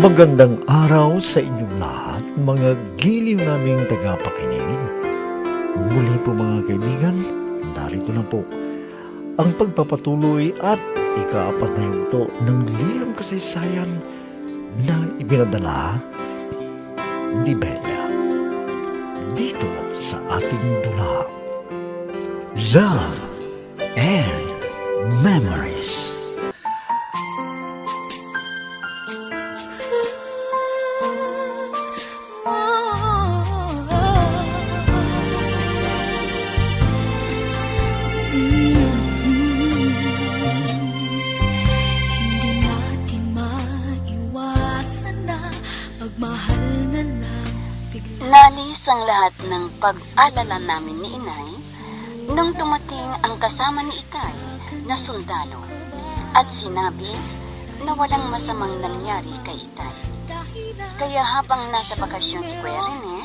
Magandang araw sa inyong lahat, mga giliw naming tagapakinig. Muli po mga kaibigan, narito na po ang pagpapatuloy at ika-4 na yugto ng lilang kasaysayan na ibinadala ni Bella dito sa ating dula. Love and Memories. Nalis ang lahat ng pag-alala namin ni Inay nung tumating ang kasama ni Itay na sundalo at sinabi na walang masamang nangyari kay Itay. Kaya habang nasa bakasyon si Kuya Rene,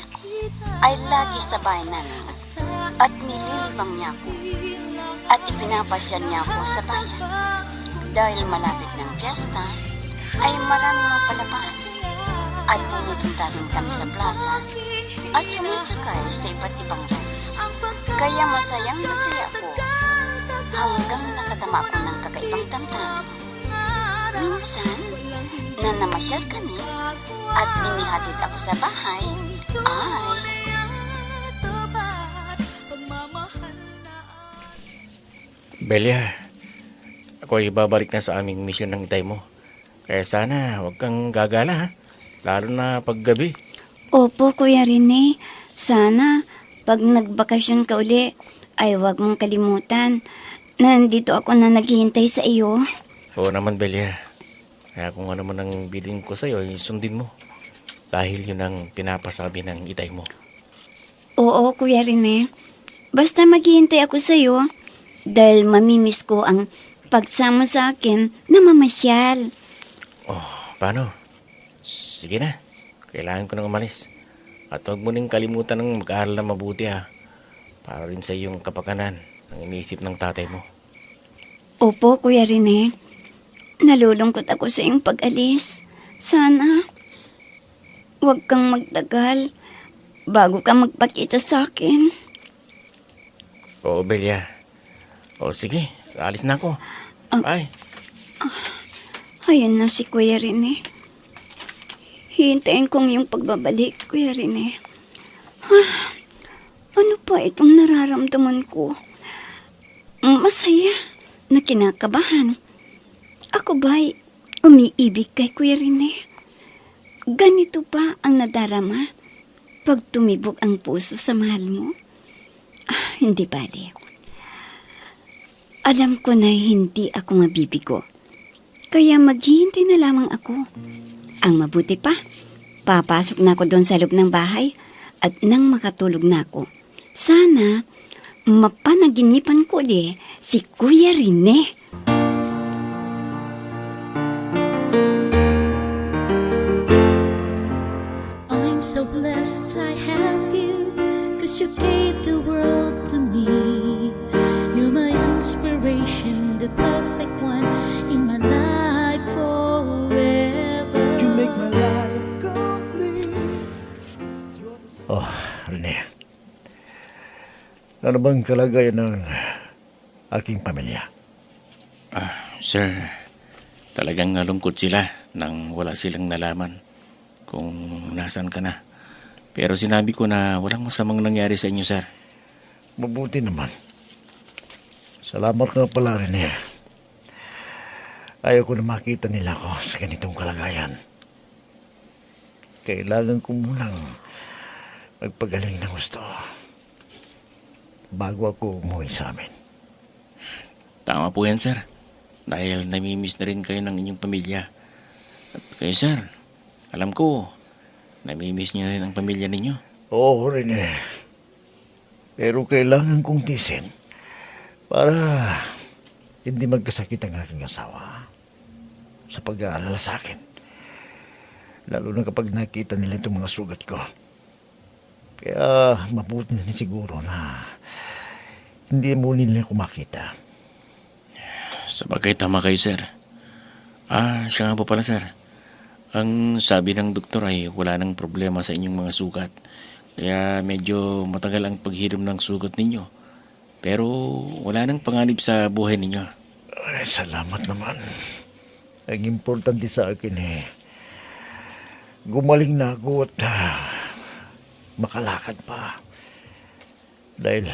ay lagi sa bahay namin at nililibang niya ako at ipinapasya niya ako sa bayan. Dahil malapit ng piyesta, ay maraming mga palabas at pumupunta rin kami sa plaza at sumasakay sa iba't ibang rides. Kaya masayang masaya ako hanggang nakatama ako ng kakaibang tamtam. Minsan, na namasyal kami at inihatid ako sa bahay, ay... Belia, ako ay babalik na sa aming misyon ng itay mo. Kaya sana huwag kang gagala ha, lalo na paggabi. Opo, Kuya Rene. Sana, pag nagbakasyon ka uli, ay huwag mong kalimutan. Nandito ako na naghihintay sa iyo. Oo naman, Belia. Kaya kung ano man ang bilin ko sa'yo, sundin mo. Dahil yun ang pinapasabi ng itay mo. Oo, Kuya Rene. Basta maghihintay ako sa iyo dahil mamimiss ko ang pagsama sa akin na mamasyal. Oh, paano? Sige na. Kailangan ko nang umalis. At huwag mo ning kalimutan ng mag-aaral na mabuti ha. Para rin sa iyong kapakanan ang iniisip ng tatay mo. Opo, Kuya Rene. Nalulungkot ako sa iyong pag-alis. Sana, huwag kang magtagal bago ka magpakita sa akin. Oo, Belia. O sige, alis na ako. Bye. Ayun na si Kuya Rene. Hintayin kong yung pagbabalik, Kuya Rene. Ano pa itong nararamdaman ko? Masaya na kinakabahan. Ako ba'y umiibig kay Kuya Rene? Ganito ba ang nadarama pag tumibok ang puso sa mahal mo? Hindi bali. Alam ko na hindi ako mabibigo. Kaya maghihintay na lamang ako. Ang mabuti pa, papasok na ako doon sa loob ng bahay at nang makatulog na ako, sana mapanaginipan ko ulit si Kuya Rene. I'm so blessed I have you, 'cause you gave the world to me. You're my inspiration, the perfect one in my life forever. You make my life complete. Oh, Rene. Ano bang kalagayan ng aking pamilya? Sir, talagang nalungkot sila nang wala silang nalaman kung nasaan ka na. Pero sinabi ko na walang masamang nangyari sa inyo, sir. Mabuti naman. Salamat nga pala, Rene. Ayaw ko na makita nila ako sa ganitong kalagayan. Kailangan ko munang magpagaling ng gusto bago ako umuwi sa amin. Tama po yan, sir. Dahil namimiss na rin kayo ng inyong pamilya. At kayo, sir, alam ko, namimiss niyo rin ang pamilya ninyo. Oo, Rene. Pero kailangan kong tisin para hindi magkasakit ang aking asawa sa pag-aalala sa akin. Lalo na kapag nakita nila itong mga sugat ko. Kaya mabuti na siguro na hindi muli nila ako makita. Sabagay, tama kayo, sir. Siya nga po pala, sir. Ang sabi ng doktor ay wala nang problema sa inyong mga sugat. Kaya medyo matagal ang paghiram ng sugat ninyo. Pero wala nang panganib sa buhay ninyo. Ay, salamat naman. Ang importante sa akin gumaling na ako at makalakad pa. Dahil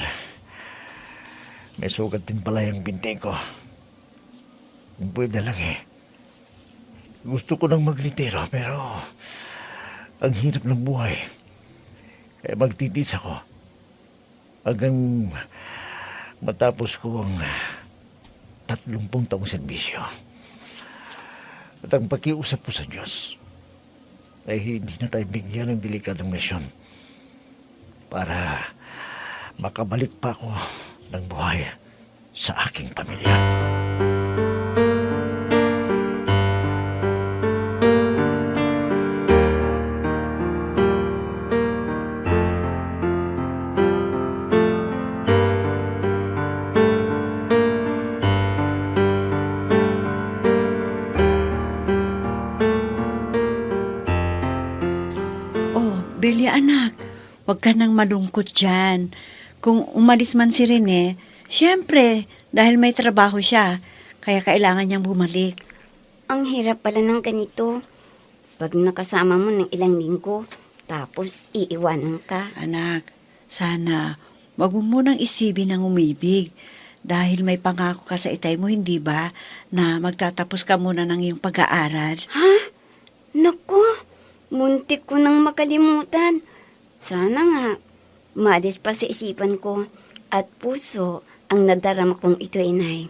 may sugat din pala yung binti ko. Kung pwede lang gusto ko nang magretiro pero ang hirap ng buhay. Kaya magtitis ako hanggang matapos ko ang 30 taong serbisyo. At ang pakiusap ko sa Diyos ay hindi na tayo bigyan ng delikadong misyon para makabalik pa ako ng buhay sa aking pamilya. Oh, Belia anak, huwag ka nang malungkot dyan. Kung umalis man si Rene, syempre, dahil may trabaho siya, kaya kailangan niyang bumalik. Ang hirap pala ng ganito. Pag nakasama mo ng ilang linggo, tapos iiwanan ka. Anak, sana, wag mo munang isipin ng umibig. Dahil may pangako ka sa itay mo, hindi ba, na magtatapos ka muna ng iyong pag-aaral. Ha? Naku, muntik ko nang makalimutan. Sana nga, maalis pa sa isipan ko at puso ang nadarama kong ito, inay.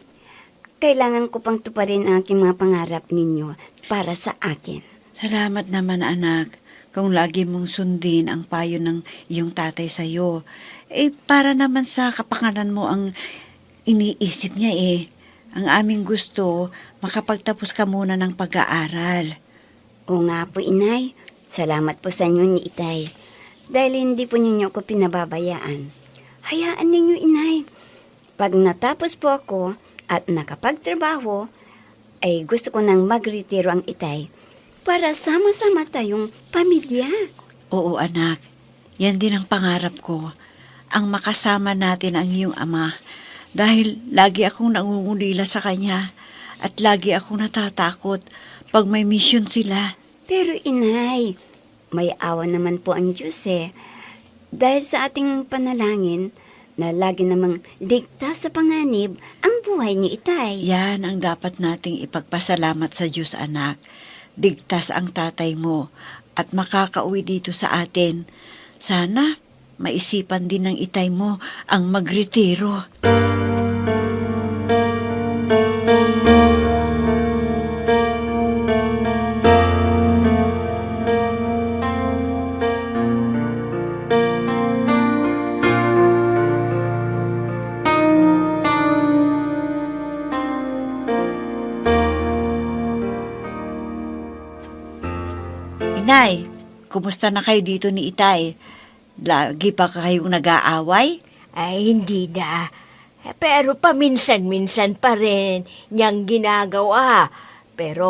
Kailangan ko pang tuparin ang aking mga pangarap ninyo para sa akin. Salamat naman anak, kung lagi mong sundin ang payo ng iyong tatay sa'yo. Para naman sa kapakanan mo ang iniisip niya Ang aming gusto, makapagtapos ka muna ng pag-aaral. O nga po, inay. Salamat po sa inyo ni Itay. Dahil hindi po ninyo ako pinababayaan. Hayaan ninyo, inay. Pag natapos po ako at nakapagtrabaho, ay gusto ko nang magretiro ang Itay para sama-sama tayong pamilya. Oo anak, yan din ang pangarap ko. Ang makasama natin ang iyong ama. Dahil lagi akong nangungulila sa kanya at lagi akong natatakot pag may misyon sila. Pero inay, may awa naman po ang Diyos Dahil sa ating panalangin na lagi namang ligtas sa panganib ang buhay ni Itay. Yan ang dapat nating ipagpasalamat sa Diyos anak. Ligtas ang tatay mo at makakauwi dito sa atin. Sana maisipan din ng itay mo ang magretiro. Inay, kumusta na kayo dito ni Itay? Lagi pa kayong nag-aaway? Ay, hindi na. Pero paminsan-minsan pa rin niyang ginagawa. Pero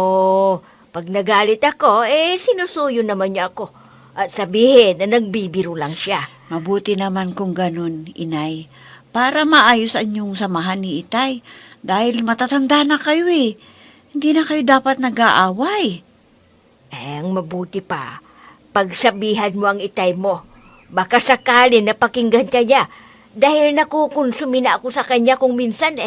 pag nagalit ako, sinusuyo naman niya ako. At sabihin na nagbibiro lang siya. Mabuti naman kung ganun, Inay. Para maayos ang inyong samahan ni Itay. Dahil matatanda na kayo Hindi na kayo dapat nag-aaway. Ang mabuti pa, pagsabihan mo ang Itay mo. Baka sakali na pakinggan ka niya. Dahil nakukonsumi na ako sa kanya kung minsan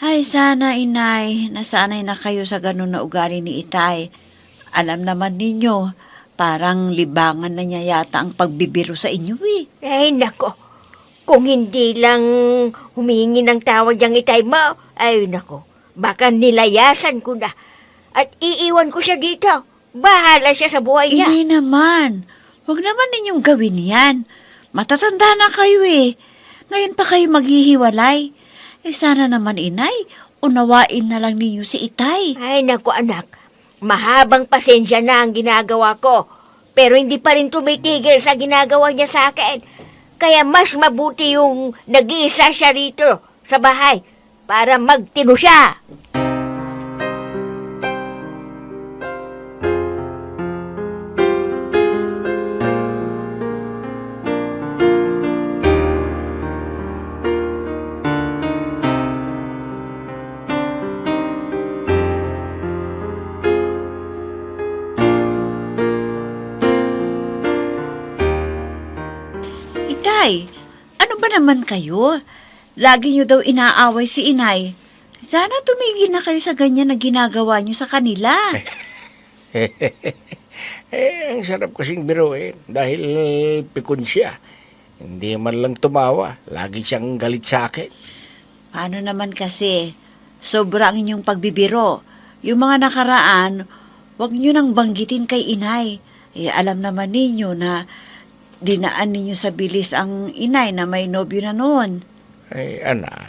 Ay, sana, Inay. Nasanay na kayo sa ganun na ugali ni Itay. Alam naman ninyo, parang libangan na niya yata ang pagbibiro sa inyo Ay, nako. Kung hindi lang humingi ng tawad yung Itay mo, ay nako. Baka nilayasan ko na. At iiwan ko siya dito. Bahala siya sa buhay niya. Inay naman, huwag naman ninyong gawin yan. Matatanda na kayo Ngayon pa kayo maghihiwalay. Sana naman, Inay, unawain na lang ninyo si Itay. Ay, naku anak, mahabang pasensya na ang ginagawa ko. Pero hindi pa rin tumitigil sa ginagawa niya sa akin. Kaya mas mabuti yung nag-iisa siya rito sa bahay para magtino siya. Itay, ano ba naman kayo? Lagi niyo daw inaaway si inay. Sana tumigil na kayo sa ganyan na ginagawa niyo sa kanila. Ang sarap kasing biruin dahil pikon siya. Hindi man lang tumawa. Lagi siyang galit sa akin. Paano naman kasi? Sobrang inyong pagbibiro. Yung mga nakaraan, wag niyo nang banggitin kay inay. Alam naman ninyo na dinaan ninyo sa bilis ang inay na may nobyo na noon. Ay, anak,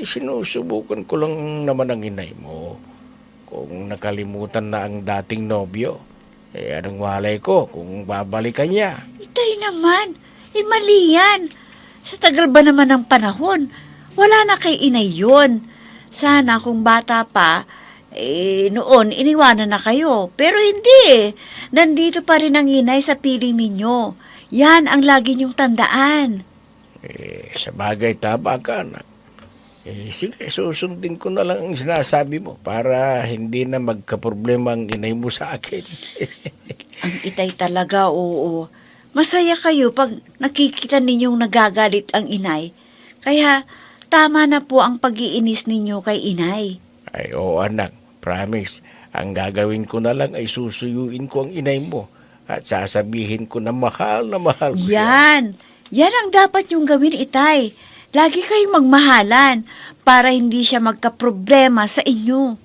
sinusubukan ko lang naman ang inay mo. Kung nakalimutan na ang dating nobyo, anong walay ko kung babalikan niya? Itay naman, mali yan. Sa tagal ba naman ng panahon, wala na kay inay yun. Sana kung bata pa, noon iniwanan na kayo. Pero hindi. Nandito pa rin ang inay sa piling ninyo. Yan ang lagi niyong tandaan. Sa bagay tama ka, anak. Sige, susundin ko na lang ang sinasabi mo para hindi na magkaproblema ang inay mo sa akin. Ang itay talaga, oo. Masaya kayo pag nakikita ninyong nagagalit ang inay. Kaya tama na po ang pag-iinis ninyo kay inay. Ay, oo anak, promise. Ang gagawin ko na lang ay susuyuin ko ang inay mo at sasabihin ko na mahal ko siya. Yan ang dapat yung gawin, itay. Lagi kayong magmahalan para hindi siya magkaproblema sa inyo.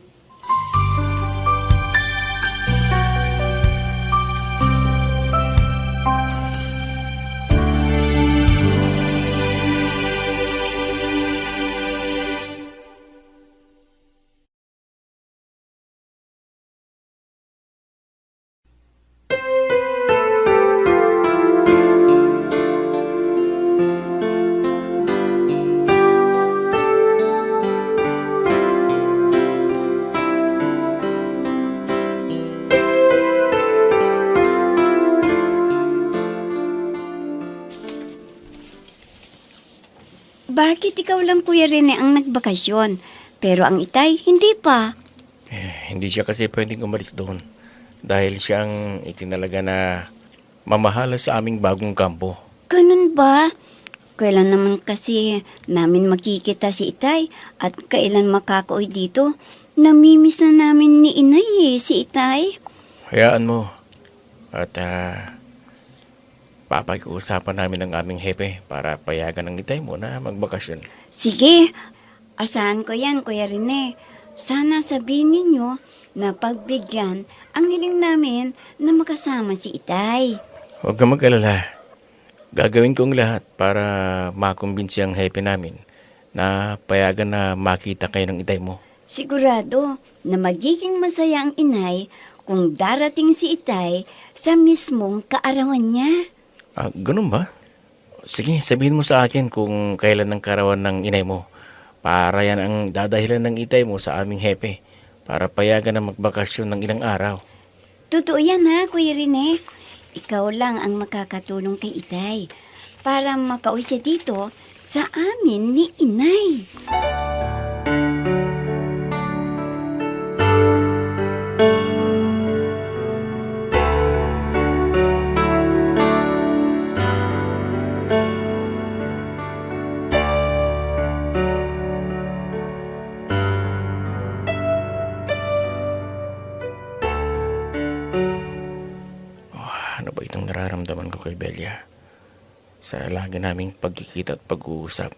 Bakit ikaw lang, Kuya Rene, ang nagbakasyon? Pero ang itay, hindi pa. Hindi siya kasi pwedeng umalis doon dahil siyang itinalaga na mamahala sa aming bagong kampo. Ganun ba? Kailan naman kasi namin makikita si itay at kailan makakauwi dito? Namimiss na namin ni inay si itay. Hayaan mo. At papag-uusapan namin ang aming hepe para payagan ng itay mo na magbakasyon. Sige, asahan ko yan, Kuya Rene. Sana sabihin ninyo na pagbigyan ang hiling namin na makasama si itay. Huwag ka mag-alala. Gagawin kong lahat para makumbinsi ang hepe namin na payagan na makita kayo ng itay mo. Sigurado na magiging masaya ang inay kung darating si itay sa mismong kaarawan niya. Ganun ba? Sige, sabihin mo sa akin kung kailan ang karawan ng inay mo. Para yan ang dadahilan ng itay mo sa aming hepe para payagan na magbakasyon ng ilang araw. Totoo yan ha, Kuya Rene. Ikaw lang ang makakatulong kay itay para makauwi siya dito sa amin ni inay. Ano ba itong nararamdaman ko kay Belia? Sa lagi naming pagkikita at pag-uusap,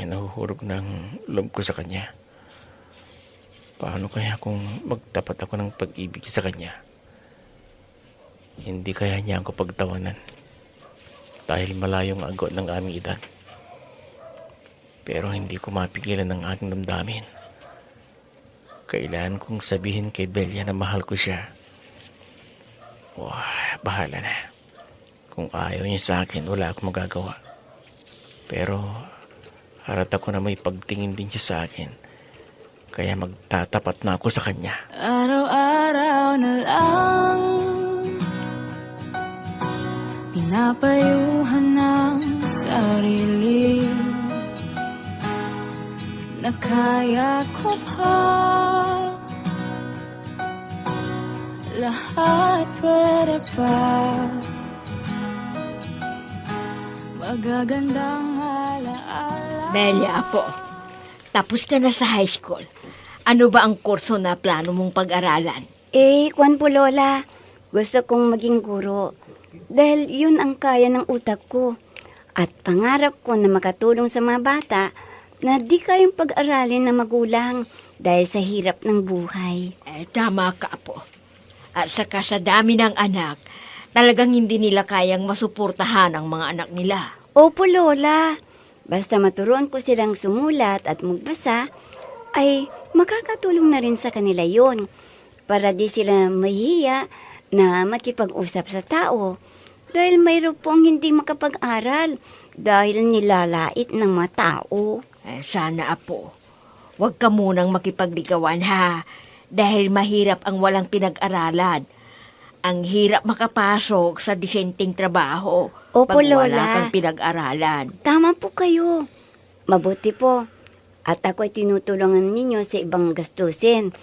nahuhurog ng loob ko sa kanya. Paano kaya kung magtapat ako ng pag-ibig sa kanya? Hindi kaya niya ako pagtawanan dahil malayong agot ng aming edad. Pero hindi ko mapigilan ang aking damdamin. Kailangan kong sabihin kay Belia na mahal ko siya. Bahala na. Kung ayaw niya sa akin, wala akong magagawa. Pero harat ako na may pagtingin din siya sa akin. Kaya magtatapat na ako sa kanya. Araw-araw na lang pinapayuhan ng sarili na kaya ko pa lahat pwede pa Melia po, tapos ka na sa high school. Ano ba ang kurso na plano mong pag-aralan? Kwan po Lola, gusto kong maging guro. Dahil yun ang kaya ng utak ko. At pangarap ko na makatulong sa mga bata na di kayang pag-aralin ng magulang dahil sa hirap ng buhay. Tama ka po. At saka sa dami ng anak, talagang hindi nila kayang masuportahan ang mga anak nila. Opo Lola, basta maturuan ko silang sumulat at magbasa, ay makakatulong na rin sa kanila yon para di sila mahiya na makipag-usap sa tao. Dahil mayroon pong hindi makapag-aral dahil nilalait ng mga tao. Sana po, huwag ka munang makipagligawan ha, dahil mahirap ang walang pinag-aralan. Ang hirap makapasok sa disenteng trabaho Opo, pag wala Lola. kang pinag-aralan. Tama po kayo. Mabuti po. At ako'y tinutulungan ninyo sa ibang gastusin,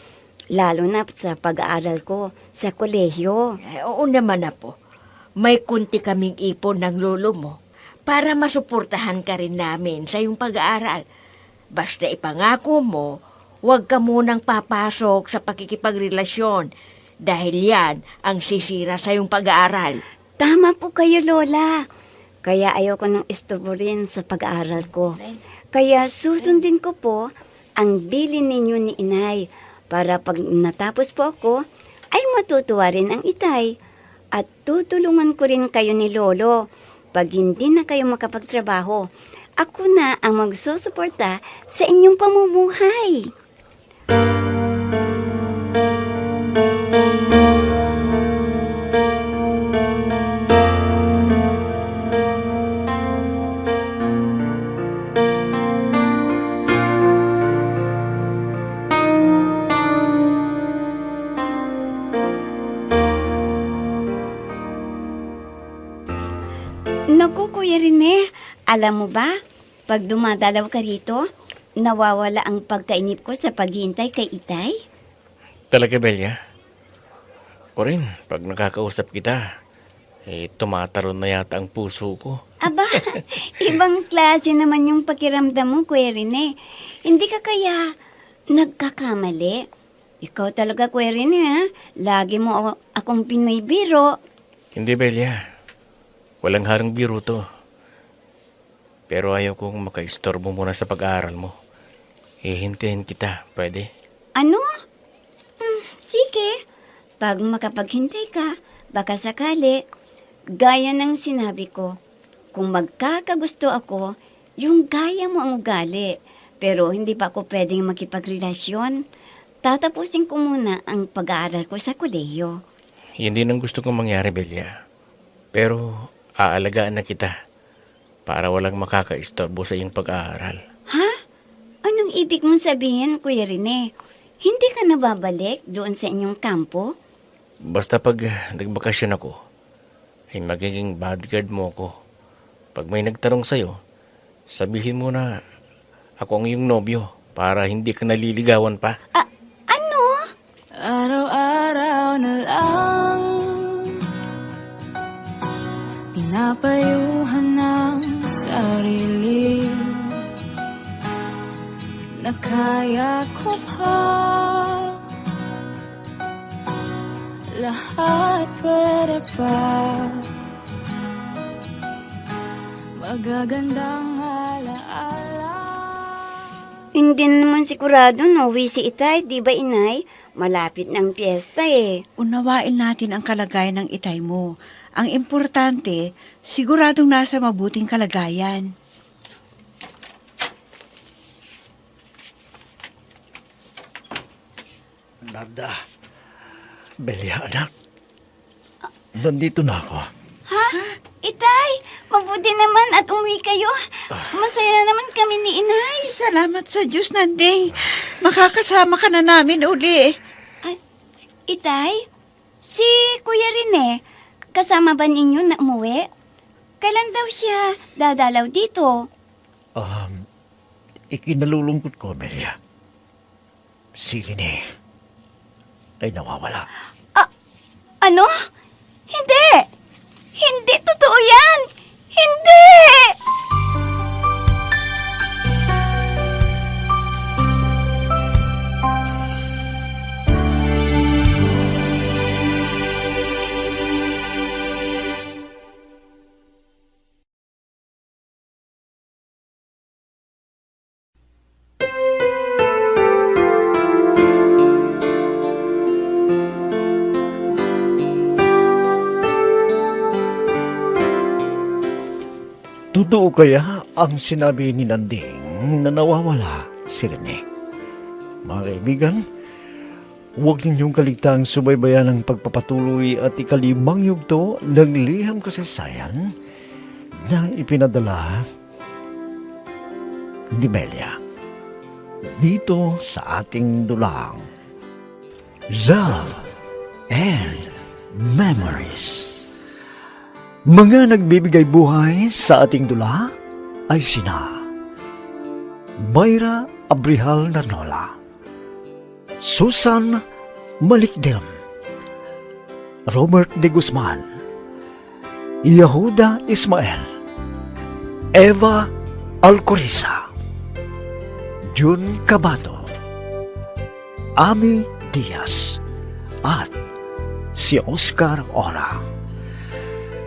lalo na sa pag-aaral ko sa kolehiyo. Oo naman na po. May kunti kaming ipon ng lolo mo para masuportahan ka rin namin sa iyong pag-aaral. Basta ipangako mo, huwag ka munang papasok sa pakikipagrelasyon dahil yan ang sisira sa iyong pag-aaral. Tama po kayo, Lola. Kaya ayoko nang istorbo rin sa pag-aaral ko. Kaya susundin ko po ang bilin ninyo ni Inay para pag natapos po ako, ay matutuwa rin ang itay. At tutulungan ko rin kayo ni Lolo pag hindi na kayo makapagtrabaho. Ako na ang magsusuporta sa inyong pamumuhay. Naku, Kuya Rene, alam mo ba, pag dumadalaw ka rito, nawawala ang pagkainip ko sa paghihintay kay Itay? Talaga, Belia? O rin, pag nakakausap kita, tumataron na yata ang puso ko. Aba, ibang klase naman yung pakiramdam mo, Kuya Rene. Hindi ka kaya nagkakamali? Ikaw talaga, Kuya Rene, ha? Lagi mo akong Pinoy biro. Hindi, Belia. Walang harang biro to. Pero ayaw kong makaistorbo muna sa pag-aaral mo. Hihintayin kita, pwede? Ano? Sige. Pag makapaghintay ka, baka sakali, gaya ng sinabi ko, kung magkakagusto ako, yung gaya mo ang ugali. Pero hindi pa ako pwedeng makipagrelasyon. Tatapusin ko muna ang pag-aaral ko sa kolehiyo. Yan din ang gusto kong mangyari, Belia. Pero aalagaan na kita para walang makakaistorbo sa iyong pag-aaral. Ha? Anong ibig mong sabihin, Kuya Rene? Hindi ka nababalik doon sa inyong kampo? Basta pag nagbakasyon ako, ay magiging bodyguard mo ako. Pag may nagtanong sa'yo, sabihin mo na ako ang iyong nobyo para hindi ka naliligawan pa. Ano? Araw-araw na lang pinapayuhan ng sarili na kaya ko pa lahat, pwede pa magagandang alaala. Hindi naman sigurado na uwi si Itay, di ba Inay? Malapit ng piyesta eh. Unawain natin ang kalagayan ng itay mo. Ang importante, siguradong nasa mabuting kalagayan. Nanda. Belia, anak. Nandito na ako. Ha? Itay, mabuti naman at umuwi kayo. Masaya naman kami ni Inay. Salamat sa Diyos, Nanding. Makakasama ka na namin uli. Itay, si Kuya Rene, kasama ba ninyo na umuwi? Kailan daw siya dadalaw dito? Ikinalulungkot ko, Belia. Si Rene ay nawawala. Ano? Hindi! Hindi totoo yan! Hindi! Totoo kaya ang sinabi ni Nanding na nawawala si Rene? Mga kaibigan, huwag ninyong kaligtang subaybayan ang pagpapatuloy at ikalimang yugto ng liham kasaysayan na ipinadala ni Melia dito sa ating dulang Love and Memories. Mga nagbibigay buhay sa ating dula ay sina Mayra Abrihal Narnola, Susan Malikdem, Robert de Guzman, Yehuda Ismael, Eva Alcoriza, Jun Cabato, Ami Diaz, at si Oscar Ora.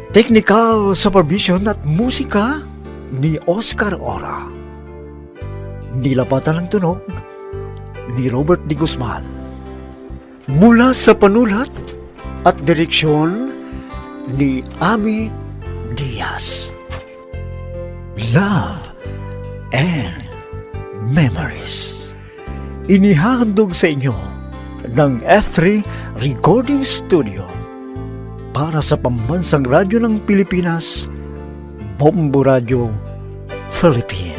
Technical supervision at musika ni Oscar Ora. Nilapatan ng tunog ni Robert de Guzman. Mula sa panulat at direksyon ni Ami Diaz. Love and Memories. Inihahandog sa inyo ng F3 Recording Studio para sa Pambansang Radyo ng Pilipinas, Bombo Radio, Philippines.